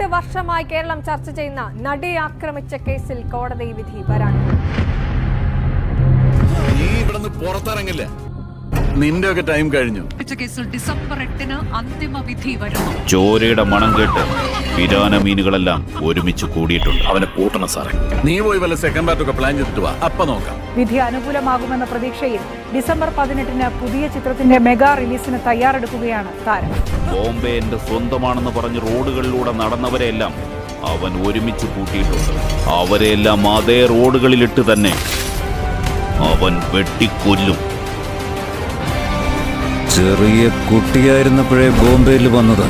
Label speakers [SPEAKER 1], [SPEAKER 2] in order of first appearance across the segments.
[SPEAKER 1] 8 വർഷമായി കേരളം ചർച്ച ചെയ്യുന്ന നടിയെ ആക്രമിച്ച കേസിൽ കോടതി വിധി വരാൻ.
[SPEAKER 2] നീ ഇവിടുന്ന് പുറത്തിറങ്ങില്ല, നിന്റെ ഒക്കെ ടൈം കഴിഞ്ഞു.
[SPEAKER 3] കേസിൽ ഡിസംബർ 8-ന് അന്തിമ വിധി വരുന്നു.
[SPEAKER 4] ചോരയുടെ മണം കേട്ട് പിരാന മീനുകളെല്ലാം ഒരുമിച്ച് കൂടിയിട്ടുണ്ട്.
[SPEAKER 2] അവനെ പൂട്ടണം സാറേ. നീ പോയി വല്ല സെക്കൻഡ് പാർട്ടൊക്കെ പ്ലാൻ ചെയ്തിട്ട് വാ, അപ്പൊ നോക്കാം.
[SPEAKER 5] വിധി അനുകൂലമാകുമെന്ന പ്രതീക്ഷയിൽ ഡിസംബർ 18-ന് പുതിയ ചിത്രത്തിന്റെ മെഗാ റിലീസിന് തയ്യാറെടുക്കുകയാണ് താരം.
[SPEAKER 4] ബോംബെ എന്റെ സ്വന്തമാണെന്ന് പറഞ്ഞ് റോഡുകളിലൂടെ നടന്നവരെയെല്ലാം അവൻ ഒരുമിച്ച് കൂട്ടിയിട്ടുണ്ട്. അവരെല്ലാം അതേ റോഡുകളിലിട്ട് തന്നെ അവൻ വെട്ടിക്കൊല്ലും.
[SPEAKER 6] ചെറിയ കുട്ടിയായിരുന്നപ്പോഴേ ബോംബെയിൽ വന്നത്,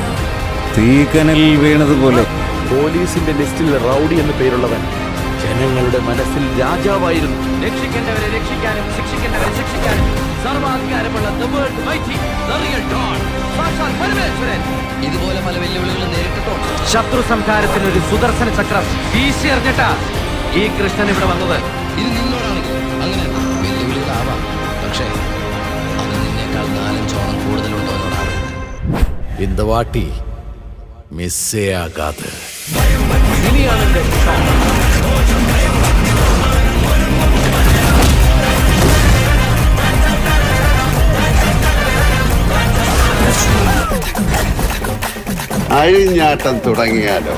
[SPEAKER 6] തീക്കനലിൽ വീണതുപോലെ.
[SPEAKER 7] പോലീസിന്റെ ലിസ്റ്റിൽ റൗഡി എന്ന പേരുള്ളവൻ ജനങ്ങളുടെ മനസ്സിൽ രാജാവായിരുന്നു.
[SPEAKER 8] രക്ഷിക്കേണ്ടവരെ രക്ഷിക്കാനും ശിക്ഷിക്കേണ്ടവരെ ശിക്ഷിക്കാനും സർവാധികാരമുള്ള ഇതുപോലെ പല വെല്ലുവിളികൾ നേരിട്ടിട്ടുണ്ട്. ശത്രു സംഹാരത്തിന് ഒരു സുദർശന ചക്രം വീശിയെറിഞ്ഞിട്ടാ ഈ കൃഷ്ണൻ ഇവിടെ വന്നത്.
[SPEAKER 9] ഇത് നിന്നോടാണെങ്കിൽ അങ്ങനെ വെല്ലുവിളികളാവാം, പക്ഷേ അത് നിന്നേക്കാൾ 4-5 കൂടുതലുണ്ടോ എന്നോടാവരുത്.
[SPEAKER 2] இந்த வாட்டி மிஸ்ஸே ஆகாது.
[SPEAKER 8] ഇനിയാണ് എന്റെ
[SPEAKER 10] അഴിഞ്ഞാട്ടം തുടങ്ങിയാലോ?